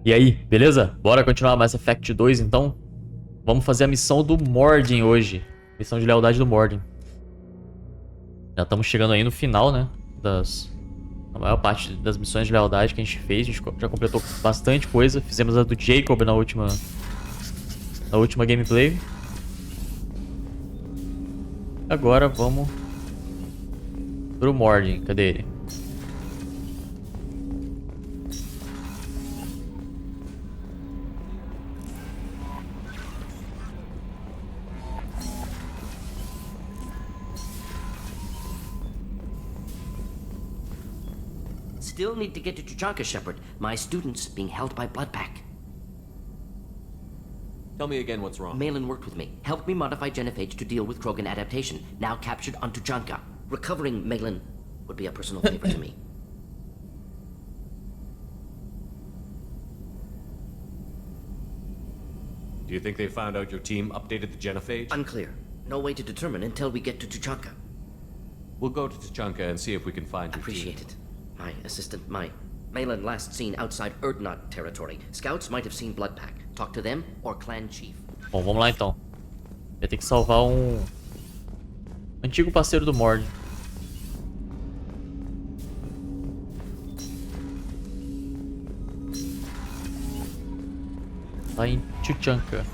E aí, beleza? Bora continuar Mass Effect 2 então? Vamos fazer a missão do Mordin hoje. Missão de lealdade do Mordin. Já estamos chegando aí no final, né? A maior parte das missões de lealdade que a gente fez. A gente já completou bastante coisa. Fizemos a do Jacob na última gameplay. Agora vamos pro Mordin. Cadê ele? Still need to get to Tuchanka, Shepard. My student's being held by Bloodpack. Tell me again what's wrong. Malin worked with me, helped me modify genophage to deal with Krogan adaptation, now captured on Tuchanka. Recovering Malin would be a personal favor to me. Do you think they found out your team updated the genophage? Unclear. No way to determine until we get to Tuchanka. We'll go to Tuchanka and see if we can find your Appreciate team. it. My assistant, Malin last seen outside Erdnot territory. Scouts might have seen Bloodpack. Talk to them or clan chief. Bom, vamos lá então. Vai ter que salvar um antigo parceiro do Mordin. Lá em Tuchanka.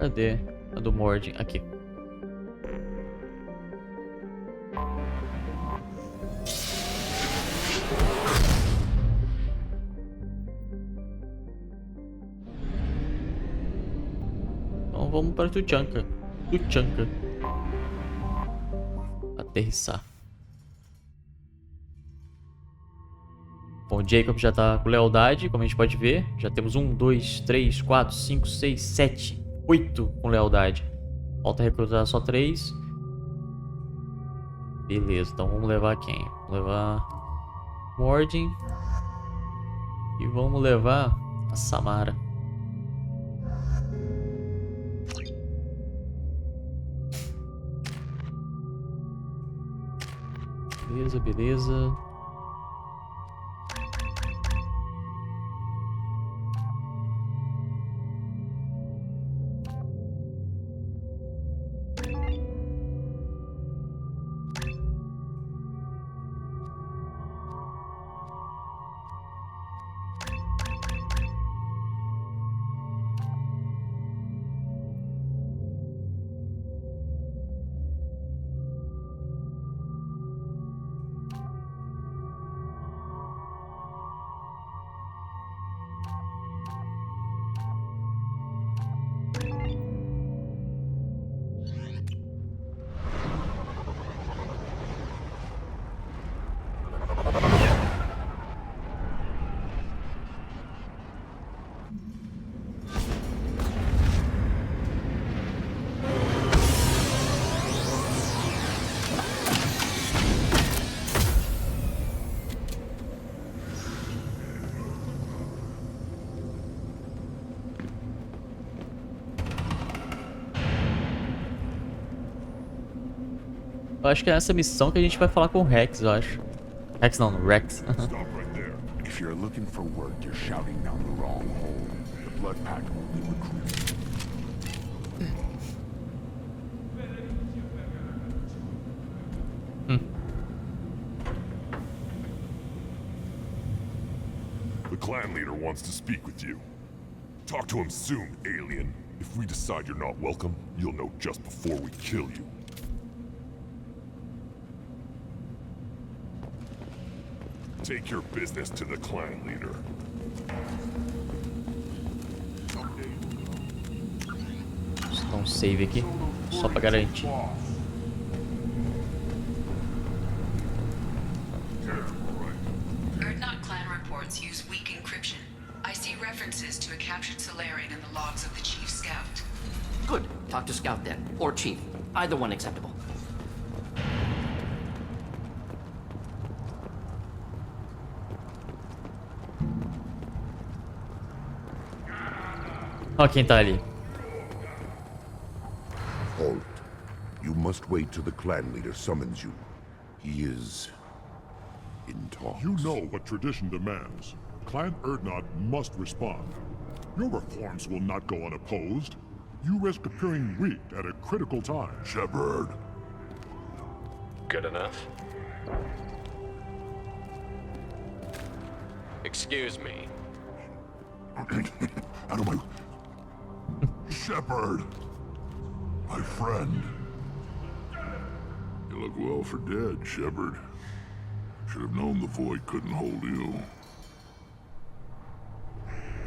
Cadê a do Mordin? Aqui. Então vamos para Tuchanka. Aterrissar. Bom, o Jacob já tá com lealdade, como a gente pode ver. Já temos 1, 2, 3, 4, 5, 6, 7, 8 com lealdade. Falta recrutar só 3. Beleza, então vamos levar quem? Vamos levar Mordin. E vamos levar a Samara. Beleza. Eu acho que é essa missão que a gente vai falar com o Rex, eu acho. Rex não, Rex. Stop right there. If you're looking for work, you're shouting down the wrong hole. The blood pack only recruits. The clan leader wants to speak with you. Talk to him soon, alien. If we decide you're not welcome, you'll know just before we kill you. Take your business to the clan leader. um save aqui, só pra garantir. Erdnot clan reports use weak encryption. I see references to a captured Solarian in the logs of the Chief Scout. Good. Talk to Scout then. Or Chief. Either one acceptable. Ó quem tá ali. Halt. You must wait till the clan leader summons you. He is in talks. You know what tradition demands. Clan Erdnot must respond. Your reforms will not go unopposed. You risk appearing weak at a critical time. Shepard. Good enough. Excuse me. Out of my... Shepard. My friend. You look well for dead, Shepard. Should have known the void couldn't hold you.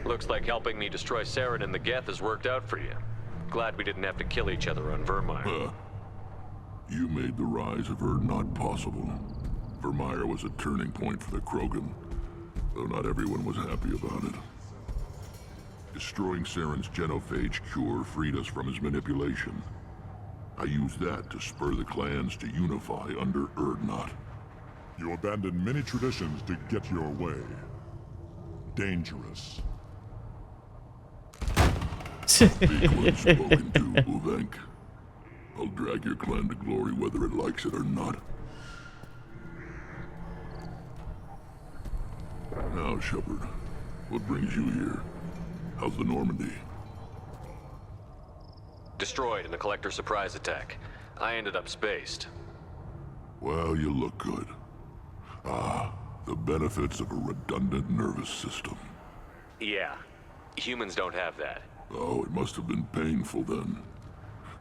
Looks like helping me destroy Saren and the Geth has worked out for you. Glad we didn't have to kill each other on Vermeer. You made the rise of Erdnot possible. Vermeer was a turning point for the Krogan, though not everyone was happy about it. Destroying Saren's genophage cure freed us from his manipulation. I used that to spur the clans to unify under Erdnot. You abandoned many traditions to get your way. Dangerous. Big one spoken to, Uvenk. I'll drag your clan to glory whether it likes it or not. Now, Shepard, what brings you here? How's the Normandy? Destroyed in a collector surprise attack. I ended up spaced. Well, you look good. Ah, the benefits of a redundant nervous system. Yeah. Humans don't have that. Oh, it must have been painful then.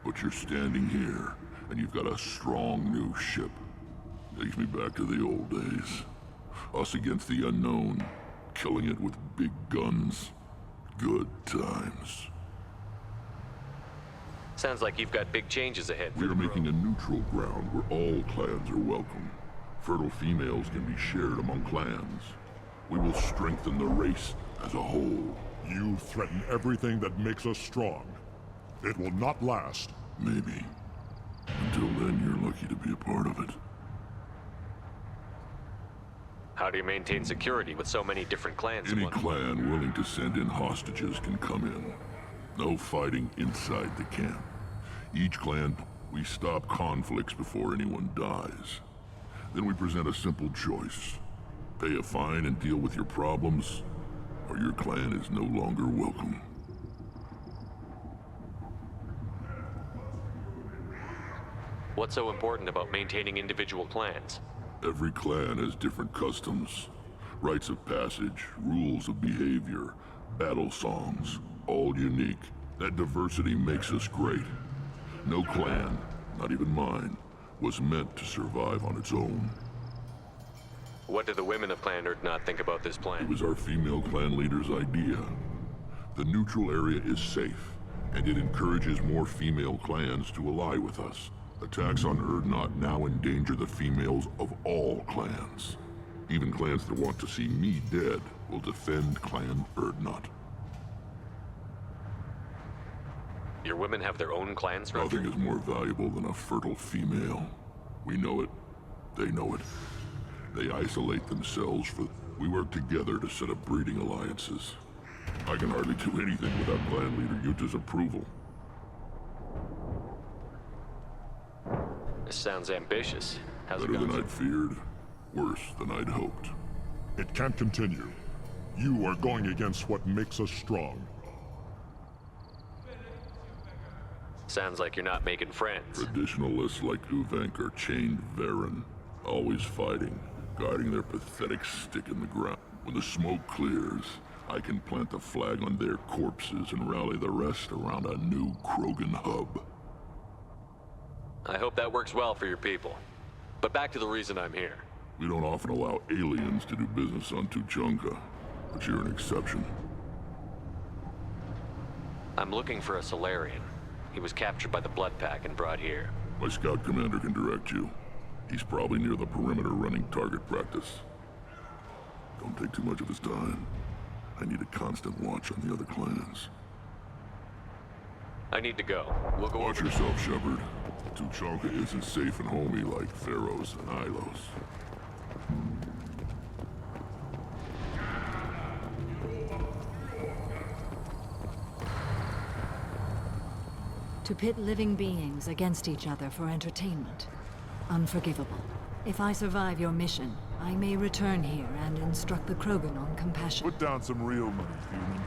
But you're standing here, and you've got a strong new ship. Takes me back to the old days. Us against the unknown, killing it with big guns. Good times. Sounds like you've got big changes ahead. We are making a neutral ground where all clans are welcome. Fertile females can be shared among clans. We will strengthen the race as a whole. You threaten everything that makes us strong. It will not last. Maybe. Until then, you're lucky to be a part of it. How do you maintain security with so many different clans? Any clan willing to send in hostages can come in. No fighting inside the camp. Each clan, we stop conflicts before anyone dies. Then we present a simple choice. Pay a fine and deal with your problems, or your clan is no longer welcome. What's so important about maintaining individual clans? Every clan has different customs, rites of passage, rules of behavior, battle songs, all unique. That diversity makes us great. No clan, not even mine, was meant to survive on its own. What do the women of Clan Erdnot think about this It plan? was our female clan leader's idea. The neutral area is safe, and it encourages more female clans to ally with us. Attacks on Erdnot now endanger the females of all clans. Even clans that want to see me dead will defend Clan Erdnot. Your women have their own clan structure? Nothing is more valuable than a fertile female. We know it. They know it. They isolate themselves for... We work together to set up breeding alliances. I can hardly do anything without clan leader Yuta's approval. This sounds ambitious. How's it Better than going? I'd feared. Worse than I'd hoped. It can't continue. You are going against what makes us strong. Sounds like you're not making friends. Traditionalists like Uvenk are chained Varen, always fighting, guarding their pathetic stick in the ground. When the smoke clears, I can plant the flag on their corpses and rally the rest around a new Krogan hub. I hope that works well for your people. But back to the reason I'm here. We don't often allow aliens to do business on Tuchanka, but you're an exception. I'm looking for a Solarian. He was captured by the Blood Pack and brought here. My scout commander can direct you. He's probably near the perimeter running target practice. Don't take too much of his time. I need a constant watch on the other clans. I need to go. We'll go Watch over. yourself, Shepard. Tuchanka isn't safe and homey like Pharaohs and Ilos. To pit living beings against each other for entertainment. Unforgivable. If I survive your mission, I may return here and instruct the Krogan on compassion. Put down some real money, human.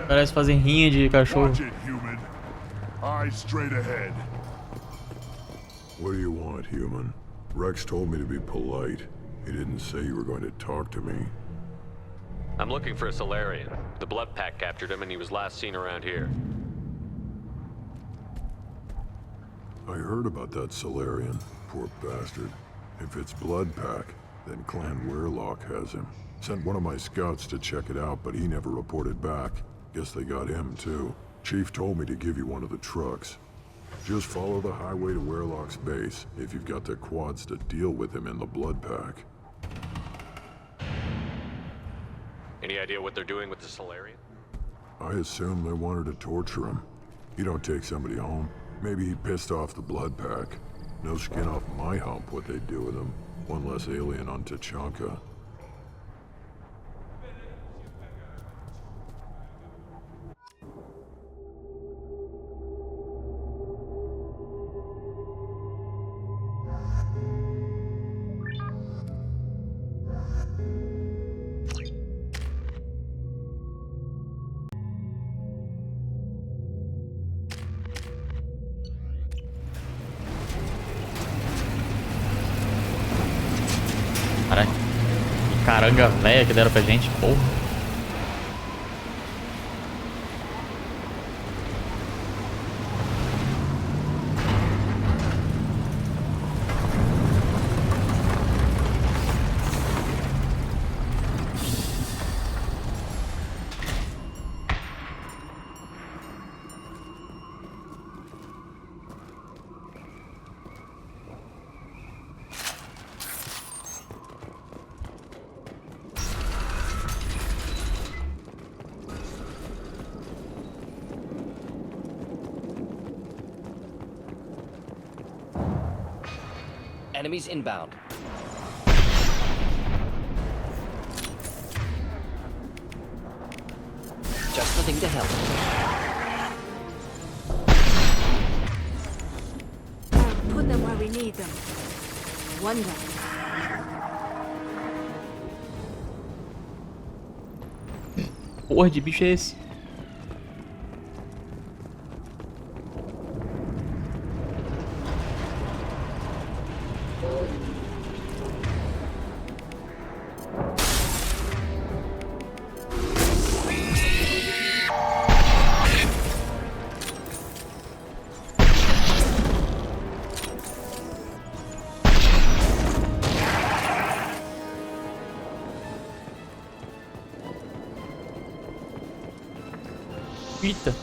Parece fazer rinha de cachorro. Watch it, human. Eyes straight ahead. What do you want, human? Rex told me to be polite. He didn't say you were going to talk to me. I'm looking for a Solarian. The Blood Pack captured him and he was last seen around here. I heard about that Solarian. Poor bastard. If it's Blood Pack, then Clan Weirlock has him. Sent one of my scouts to check it out, but he never reported back. Guess they got him too. Chief told me to give you one of the trucks. Just follow the highway to Weirlock's base if you've got the quads to deal with him in the Blood Pack. Any idea what they're doing with the Solarian? I assume they wanted to torture him. You don't take somebody home. Maybe he pissed off the Blood Pack. No skin off my hump what they'd do with him. One less alien on Tuchanka. Caralho. Que caranga velha que deram pra gente, porra. Enemies inbound. Just the thing to help. Put them where we need them. One down. Porra de bicho é esse? Eita.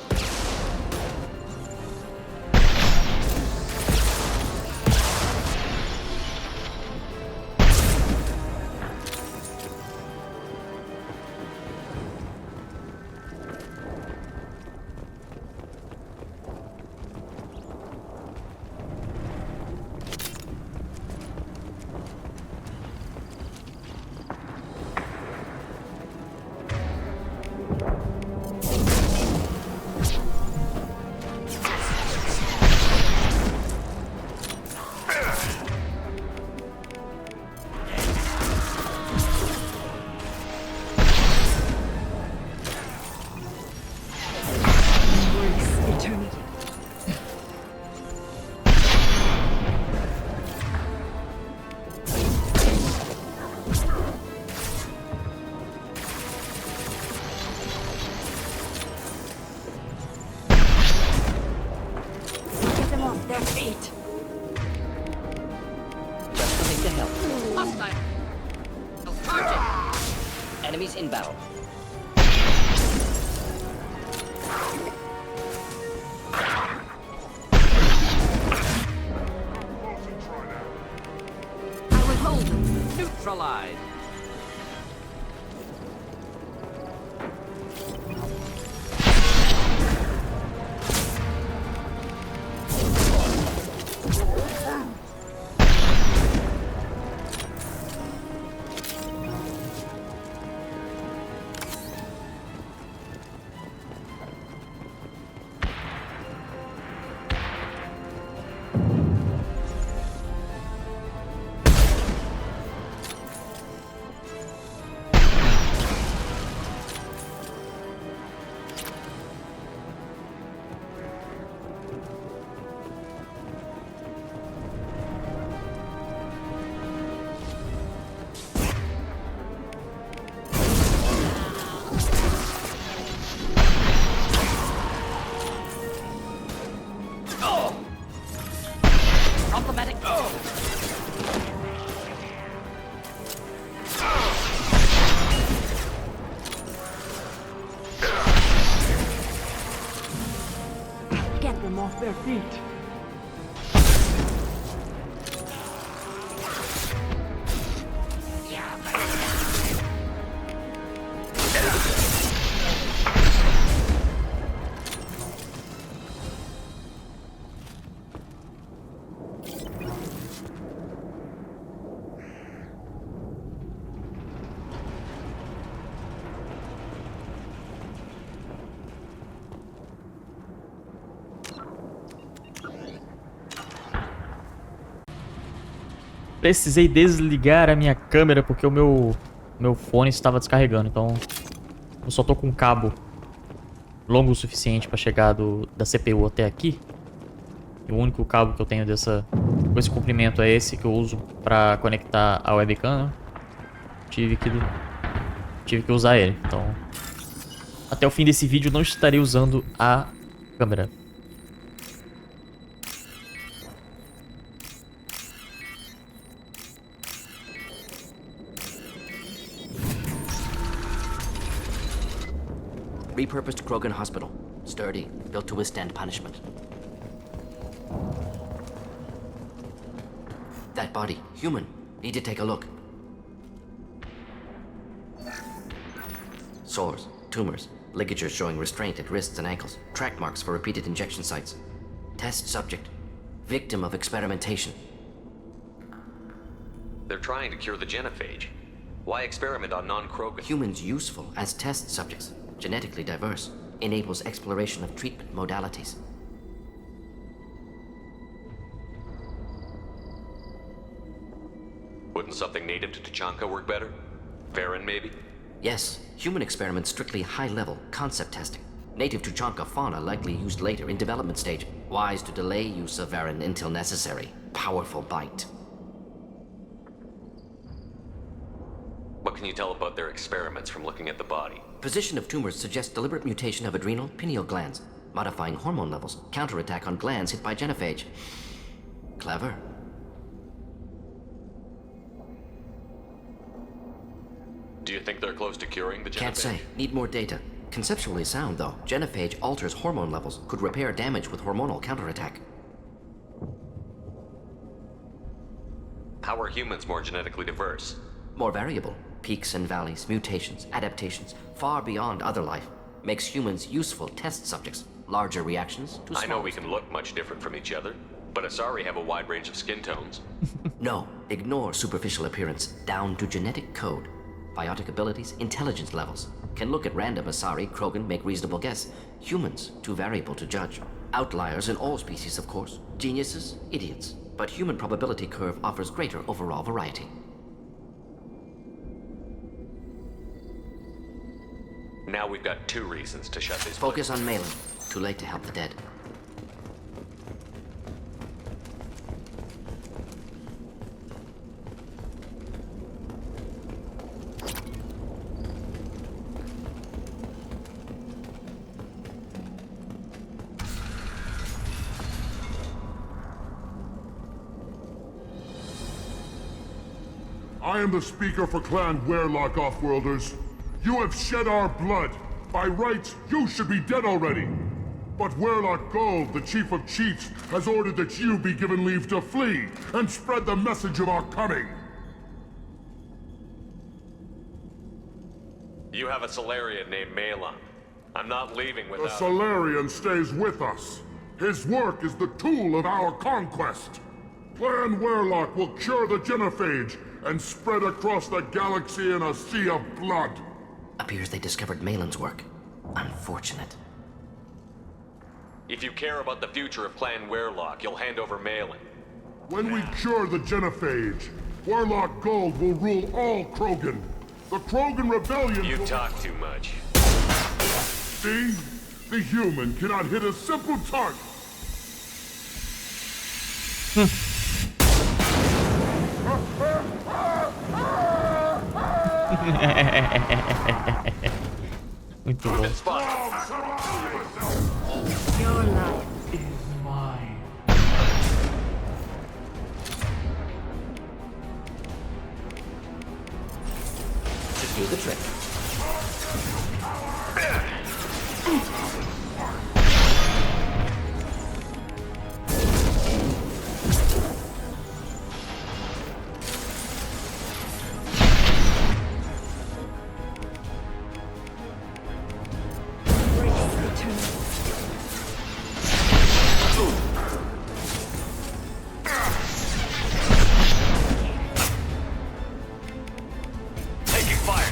Enemies inbound. I will hold them. Neutralized. Problematic. Get them off their feet. Precisei desligar a minha câmera porque o meu fone estava descarregando. Então eu só tô com um cabo longo o suficiente para chegar da CPU até aqui. E o único cabo que eu tenho com esse comprimento é esse que eu uso para conectar a webcam, né? Tive que usar ele. Então até o fim desse vídeo não estarei usando a câmera. Repurposed Krogan Hospital. Sturdy, built to withstand punishment. That body, human. Need to take a look. Sores, tumors, ligatures showing restraint at wrists and ankles, track marks for repeated injection sites. Test subject. Victim of experimentation. They're trying to cure the genophage. Why experiment on non-Krogan? Humans useful as test subjects. Genetically diverse. Enables exploration of treatment modalities. Wouldn't something native to Tachanka work better? Varen, maybe? Yes, human experiments strictly high-level, concept testing. Native Tuchanka fauna likely used later in development stage. Wise to delay use of Varen until necessary. Powerful bite. What can you tell about their experiments from looking at the body? Position of tumors suggests deliberate mutation of adrenal, pineal glands, modifying hormone levels, counterattack on glands hit by genophage. Clever. Do you think they're close to curing the genophage? Can't say. Need more data. Conceptually sound, though. Genophage alters hormone levels, could repair damage with hormonal counterattack. How are humans more genetically diverse? More variable. Peaks and valleys, mutations, adaptations, far beyond other life. Makes humans useful test subjects. Larger reactions to small. I know we can look much different from each other, but Asari have a wide range of skin tones. No, ignore superficial appearance, down to genetic code. Biotic abilities, intelligence levels. Can look at random Asari, Krogan, make reasonable guess. Humans, too variable to judge. Outliers in all species, of course. Geniuses, idiots. But human probability curve offers greater overall variety. Now we've got two reasons to shut this Focus place. on Malin. Too late to help the dead. I am the speaker for Clan Werelock Offworlders. You have shed our blood. By rights, you should be dead already. But Werlock Gold, the Chief of Chiefs, has ordered that you be given leave to flee and spread the message of our coming. You have a Solarian named Malon. I'm not leaving The without... Solarian stays with us. His work is the tool of our conquest. Clan Werlock will cure the genophage and spread across the galaxy in a sea of blood. Appears they discovered Malon's work. Unfortunate. If you care about the future of Clan Werlock, you'll hand over Malon. When we cure the genophage, Werlock Gold will rule all Krogan. The Krogan Rebellion You will... talk too much. See? The human cannot hit a simple target. Muito bom. Spot. Your life. Should do the trick. Taking fire.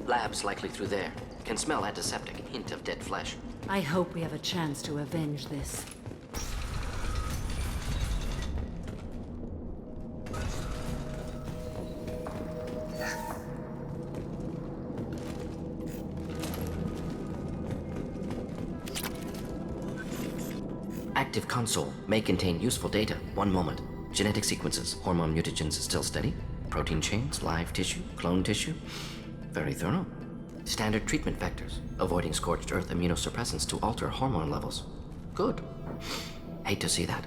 Labs likely through there. Can smell antiseptic, hint of dead flesh. I hope we have a chance to avenge this. Active console may contain useful data. One moment. Genetic sequences, hormone mutagens still steady. Protein chains, live tissue, clone tissue. Very thorough. Standard treatment vectors, avoiding scorched earth immunosuppressants to alter hormone levels. Good. Hate to see that.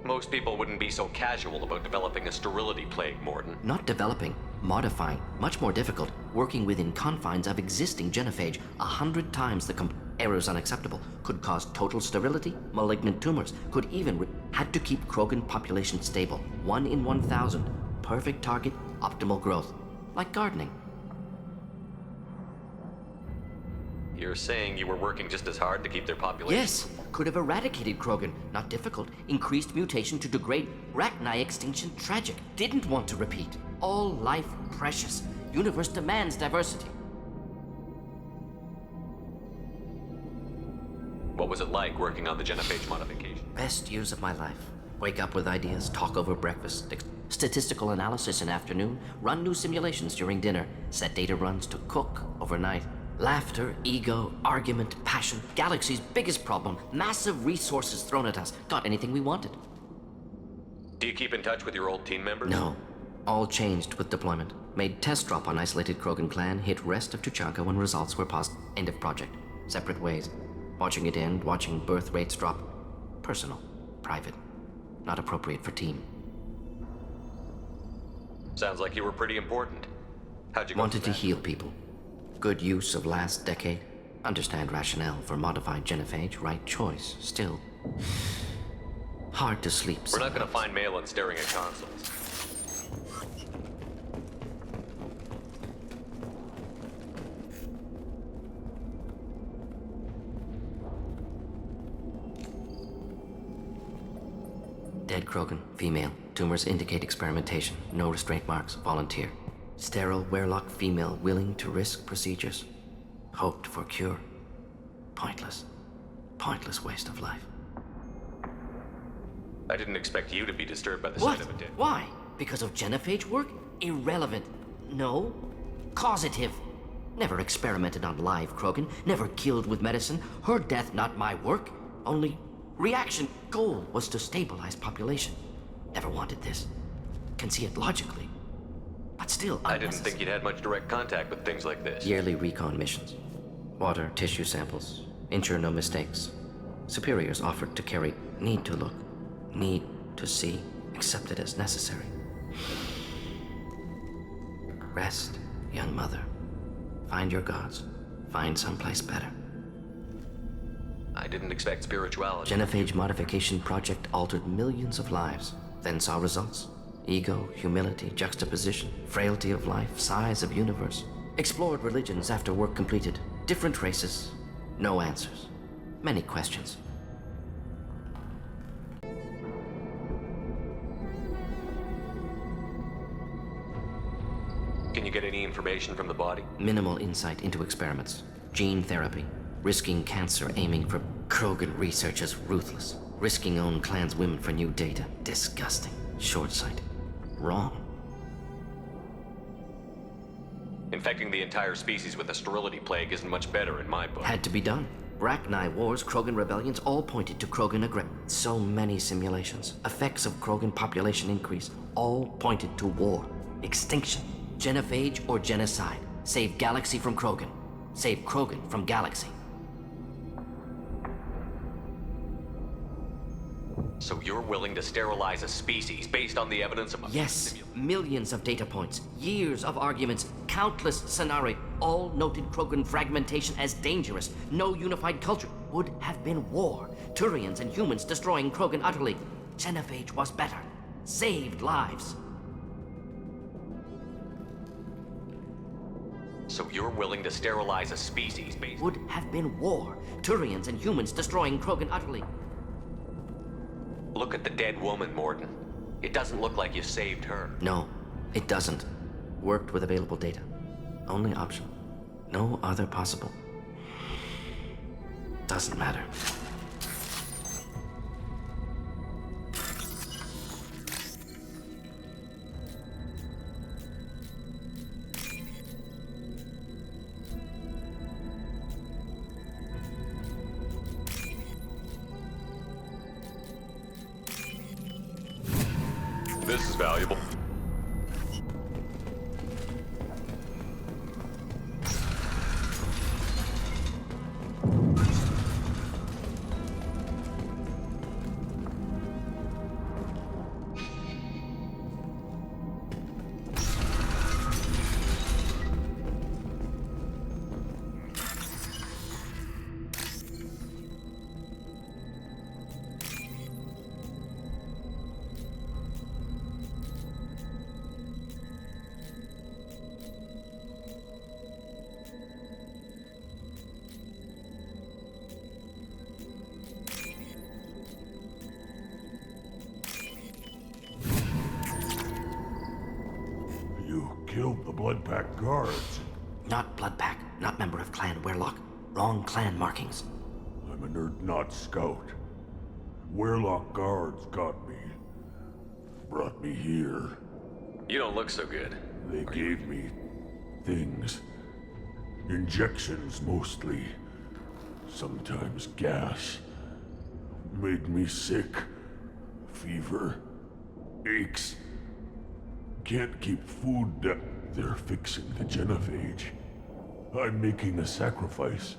Most people wouldn't be so casual about developing a sterility plague, Mordin. Not developing, modifying, much more difficult, working within confines of existing genophage, 100 times the errors unacceptable, could cause total sterility, malignant tumors, could even had to keep Krogan population stable, 1 in 1,000, perfect target, optimal growth, like gardening. You're saying you were working just as hard to keep their population? Yes, could have eradicated Krogan, not difficult, increased mutation to degrade, Rachni extinction tragic, didn't want to repeat. All life precious, universe demands diversity. What was it like working on the genophage modification? Best years of my life. Wake up with ideas, talk over breakfast, statistical analysis in afternoon, run new simulations during dinner, set data runs to cook overnight. Laughter, ego, argument, passion, galaxy's biggest problem, massive resources thrown at us. Got anything we wanted. Do you keep in touch with your old team members? No. All changed with deployment. Made test drop on isolated Krogan clan, hit rest of Tuchanka when results were positive. End of project. Separate ways. Watching it end, watching birth rates drop. Personal. Private. Not appropriate for team. Sounds like you were pretty important. How'd you go Wanted to through that? heal people. Good use of last decade. Understand rationale for modified genophage. Right choice. Still. Hard to sleep. We're not gonna find Malon staring at consoles. Dead Krogan, female. Tumors indicate experimentation. No restraint marks. Volunteer. Sterile Werlock female willing to risk procedures. Hoped for cure. Pointless. Pointless waste of life. I didn't expect you to be disturbed by the What? sight of a dead. Why? Because of genophage work? Irrelevant. No. Causative. Never experimented on live Krogan, never killed with medicine. Her death not my work, only reaction. Goal was to stabilize population. Never wanted this. Can see it logically. But still I didn't think you'd had much direct contact with things like this. Yearly recon missions. Water, tissue samples. Ensure no mistakes. Superiors offered to carry need to look, need to see, accepted as necessary. Rest, young mother. Find your gods. Find someplace better. I didn't expect spirituality. Genophage modification project altered millions of lives, then saw results. Ego, humility, juxtaposition, frailty of life, size of universe. Explored religions after work completed. Different races. No answers. Many questions. Can you get any information from the body? Minimal insight into experiments. Gene therapy. Risking cancer, aiming for Krogan research is ruthless. Risking own clan's women for new data. Disgusting. Short sight. Wrong. Infecting the entire species with the sterility plague isn't much better in my book. Had to be done. Bracknai wars, Krogan rebellions, all pointed to Krogan aggression. So many simulations. Effects of Krogan population increase, all pointed to war. Extinction. Genophage or genocide. Save galaxy from Krogan. Save Krogan from galaxy. So you're willing to sterilize a species based on the evidence of a Yes, millions of data points, years of arguments, countless scenarios, all noted Krogan fragmentation as dangerous. No unified culture. Would have been war. Turians and humans destroying Krogan utterly. Genophage was better. Saved lives. So you're willing to sterilize a species based... Would have been war. Turians and humans destroying Krogan utterly. Look at the dead woman, Mordin. It doesn't look like you saved her. No, it doesn't. Worked with available data. Only option. No other possible. Doesn't matter. This is valuable. Killed the Bloodpack guards. Not Bloodpack, not member of Clan Werlock. Wrong clan markings. I'm a nerd not scout. Werlock guards got me. Brought me here. You don't look so good. They gave me things. Injections mostly. Sometimes gas. Made me sick. Fever. Aches. Can't keep food down. They're fixing the genophage. I'm making a sacrifice.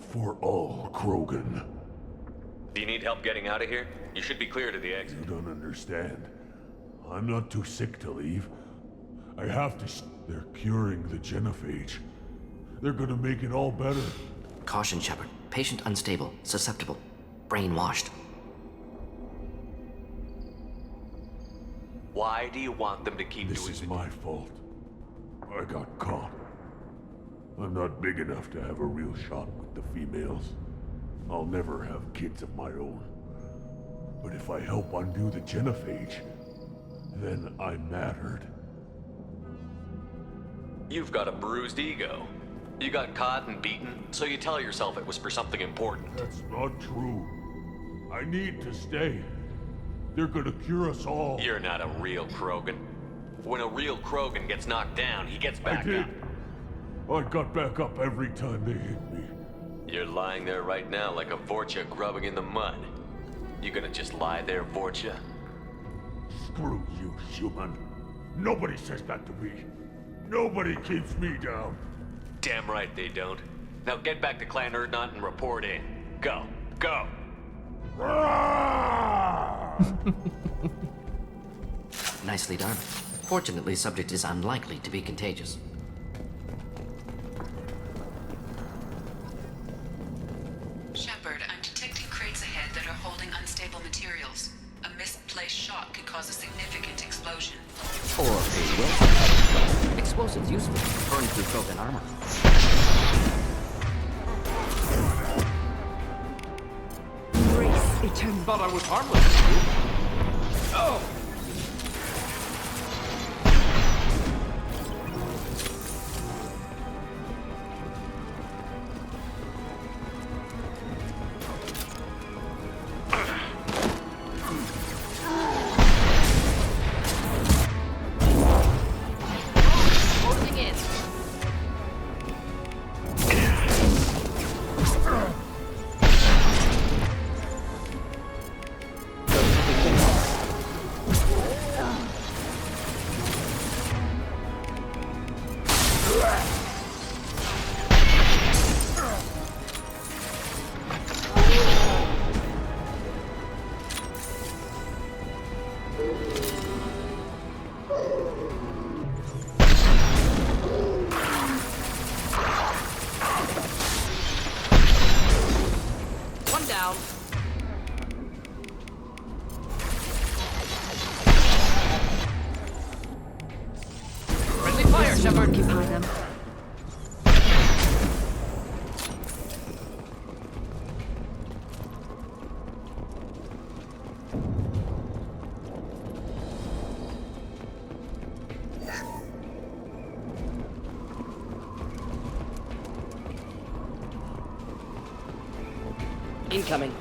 For all Krogan. Do you need help getting out of here? You should be clear to the exit. You don't understand. I'm not too sick to leave. I have to. They're curing the genophage. They're gonna make it all better. Caution, Shepard. Patient unstable, susceptible, brainwashed. Why do you want them to keep This doing is it? my fault. I got caught. I'm not big enough to have a real shot with the females. I'll never have kids of my own. But if I help undo the genophage, then I'm mattered. You've got a bruised ego. You got caught and beaten, so you tell yourself it was for something important. That's not true. I need to stay. They're gonna cure us all. You're not a real Krogan. When a real Krogan gets knocked down, he gets back I did. up. I got back up every time they hit me. You're lying there right now like a Vorcha grubbing in the mud. You gonna just lie there, Vorcha? Screw you, human. Nobody says that to me. Nobody keeps me down. Damn right they don't. Now get back to Clan Erdnot and report in. Go. Go! Nicely done. Fortunately, subject is unlikely to be contagious. Shepard, I'm detecting crates ahead that are holding unstable materials. A misplaced shot could cause a significant explosion. Or a will. Explosives useful. Burn through Krogan armor. Embrace eternity. Thought I was harmless. Oh! Occupy them. Incoming.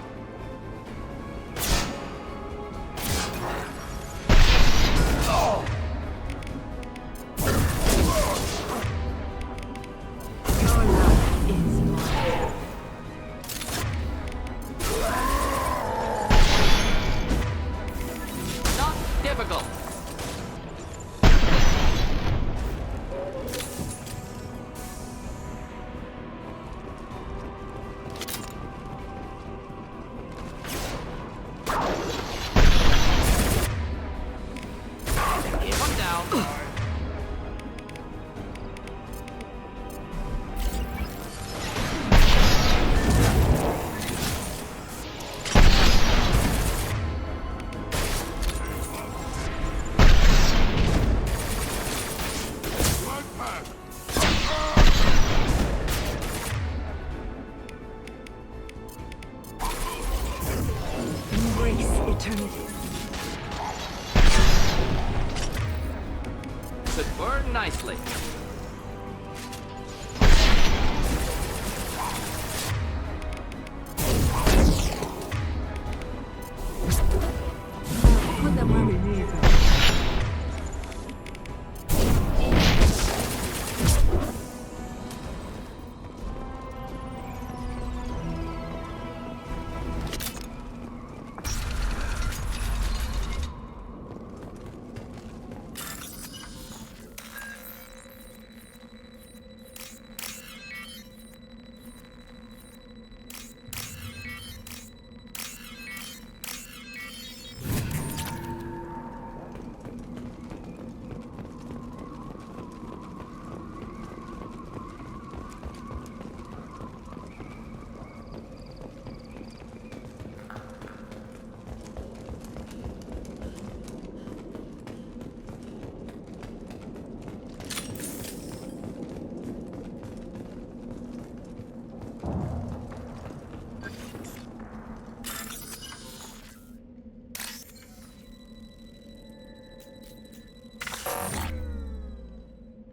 Should burn nicely. Put them where we need them.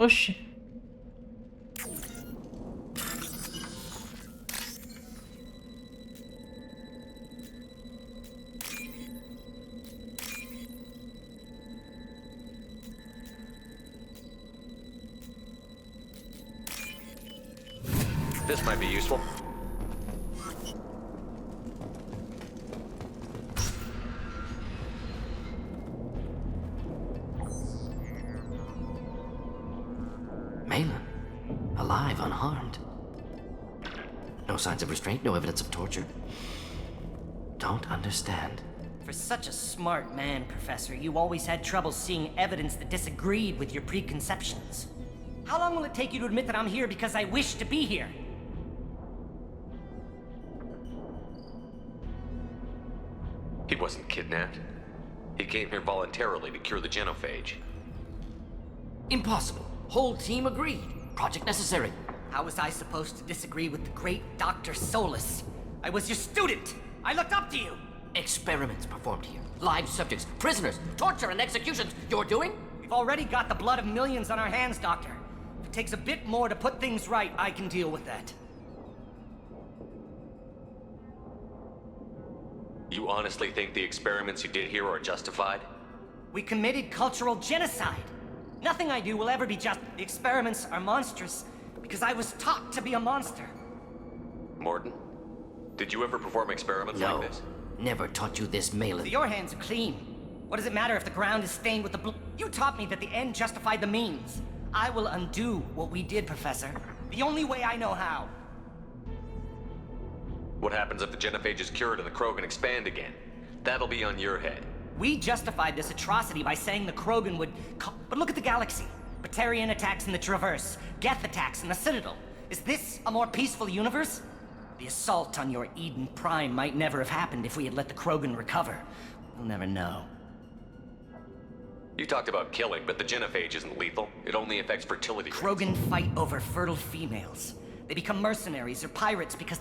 Oxi. This might be useful. Malin, alive, unharmed. No signs of restraint, no evidence of torture. Don't understand. For such a smart man, Professor, you always had trouble seeing evidence that disagreed with your preconceptions. How long will it take you to admit that I'm here because I wish to be here? He wasn't kidnapped. He came here voluntarily to cure the genophage. Impossible. Whole team agreed. Project necessary. How was I supposed to disagree with the great Dr. Solus? I was your student! I looked up to you! Experiments performed here. Live subjects, prisoners, torture and executions. You're doing? We've already got the blood of millions on our hands, Doctor. If it takes a bit more to put things right, I can deal with that. You honestly think the experiments you did here are justified? We committed cultural genocide. Nothing I do will ever be just. The experiments are monstrous because I was taught to be a monster. Mordin, did you ever perform experiments like this? Never taught you this, Malin. Your hands are clean. What does it matter if the ground is stained with the blood? You taught me that the end justified the means. I will undo what we did, Professor. The only way I know how. What happens if the genophage is cured and the Krogan expand again? That'll be on your head. We justified this atrocity by saying the Krogan would... But look at the galaxy. Batarian attacks in the Traverse. Geth attacks in the Citadel. Is this a more peaceful universe? The assault on your Eden Prime might never have happened if we had let the Krogan recover. We'll never know. You talked about killing, but the genophage isn't lethal. It only affects fertility rates. Krogan fight over fertile females. They become mercenaries or pirates because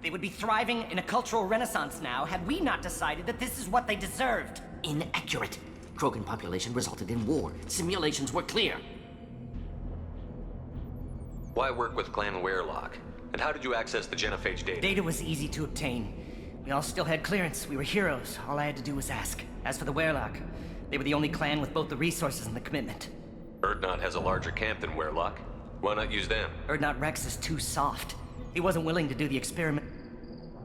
they would be thriving in a cultural renaissance now had we not decided that this is what they deserved. Inaccurate. Krogan population resulted in war. Simulations were clear. Why work with Clan Werelock? And how did you access the genophage data? Data was easy to obtain. We all still had clearance. We were heroes. All I had to do was ask. As for the Werelock, they were the only clan with both the resources and the commitment. Urdnot has a larger camp than Werelock. Why not use them? Urdnot Rex is too soft. He wasn't willing to do the experiment.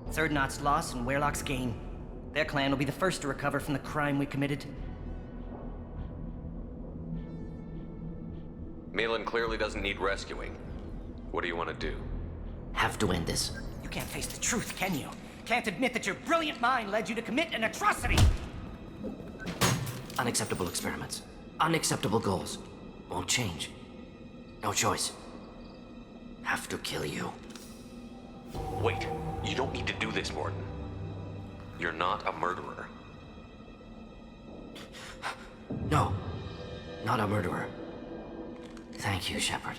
It's Urdnot's loss and Werelock's gain. Their clan will be the first to recover from the crime we committed. Malin clearly doesn't need rescuing. What do you want to do? Have to end this. You can't face the truth, can you? Can't admit that your brilliant mind led you to commit an atrocity! Unacceptable experiments. Unacceptable goals. Won't change. No choice. Have to kill you. Wait, you don't need to do this, Mordin. You're not a murderer. No. Not a murderer. Thank you, Shepard.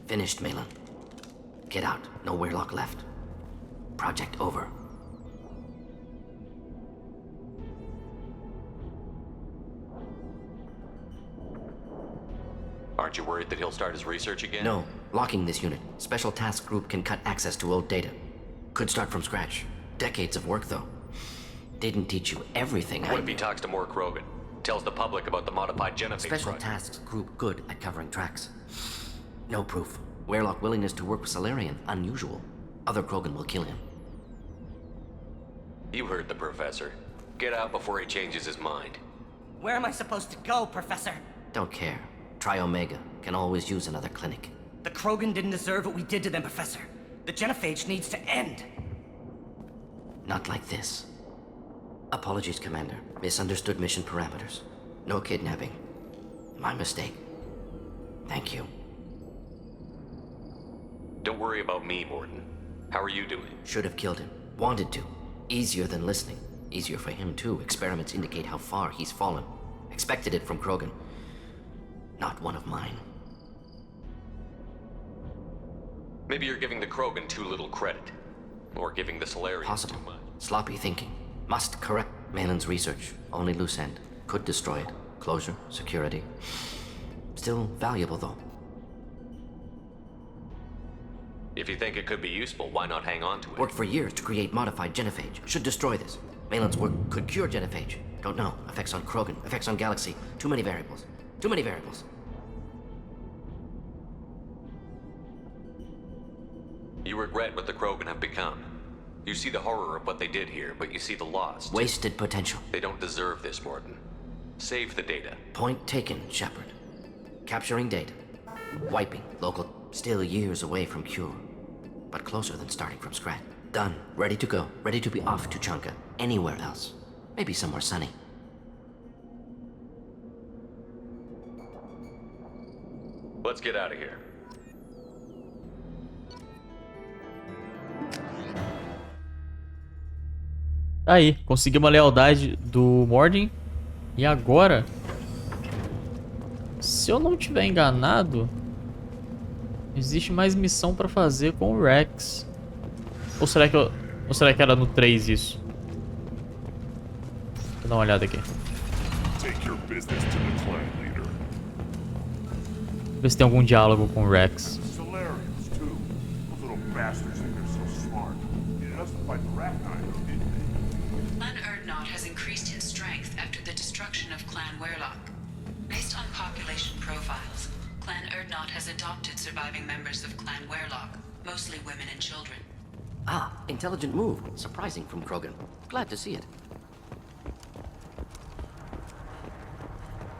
Finished, Malin. Get out. No Werelock left. Project over. Aren't you worried that he'll start his research again? No. Locking this unit. Special task group can cut access to old data. Could start from scratch. Decades of work, though. Didn't teach you everything What if he talks to more Krogan? Tells the public about the modified genophage Special project? tasks group good at covering tracks. No proof. Werelock willingness to work with Salarian, unusual. Other Krogan will kill him. You heard the professor. Get out before he changes his mind. Where am I supposed to go, Professor? Don't care. Try Omega. Can always use another clinic. The Krogan didn't deserve what we did to them, Professor. The genophage needs to end. Not like this. Apologies, Commander. Misunderstood mission parameters. No kidnapping. My mistake. Thank you. Don't worry about me, Mordin. How are you doing? Should have killed him. Wanted to. Easier than listening. Easier for him, too. Experiments indicate how far he's fallen. Expected it from Krogan. Not one of mine. Maybe you're giving the Krogan too little credit. Or giving the Solarians Possible. too much. Sloppy thinking. Must correct Malin's research. Only loose end. Could destroy it. Closure, security. Still valuable, though. If you think it could be useful, why not hang on to it? Worked for years to create modified genophage. Should destroy this. Malin's work could cure genophage. Don't know. Effects on Krogan. Effects on Galaxy. Too many variables. Too many variables. You regret what the Krogan have become. You see the horror of what they did here, but you see the loss. Wasted potential. They don't deserve this, Mordin. Save the data. Point taken, Shepard. Capturing data. Wiping local. Still years away from Cure. But closer than starting from scratch. Done. Ready to go. Ready to be off to Chunka. Anywhere else. Maybe somewhere sunny. Let's get out of here. Aí, conseguimos a lealdade do Mordin. E agora, se eu não tiver enganado, existe mais missão pra fazer com o Rex. Ou será que era no 3 isso? Vou dar uma olhada aqui. Ver se tem algum diálogo com o Rex. Clan Urdnot has increased in strength after the destruction of Clan Werlock. Based on population profiles, Clan Urdnot has adopted surviving members of Clan Werlock, mostly women and children. Ah, intelligent move. Surprising from Krogan. Glad to see it.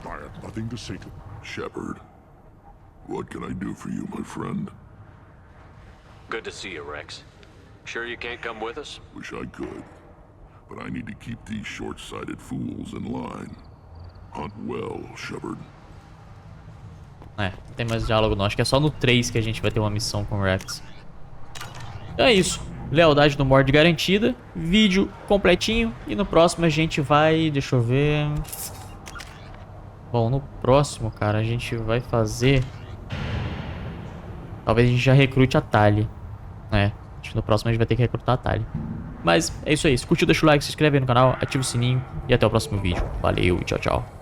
I have nothing to say to Shepard. What can I do for you, my friend? Good to see you, Rex. Sure you can't come with us? Wish I could. But I need to keep these short-sighted fools in line. Hunt well, Shepard. É, não tem mais diálogo não. Acho que é só no 3 que a gente vai ter uma missão com o Rex. Então é isso. Lealdade do Mord garantida. Vídeo completinho. E no próximo a gente vai... Deixa eu ver... Bom, no próximo, cara, a gente vai fazer... Talvez a gente já recrute a Tali. É, acho que no próximo a gente vai ter que recrutar a Tali. Mas é isso aí. Se curtiu, deixa o like, se inscreve aí no canal, ativa o sininho. E até o próximo vídeo. Valeu e tchau, tchau.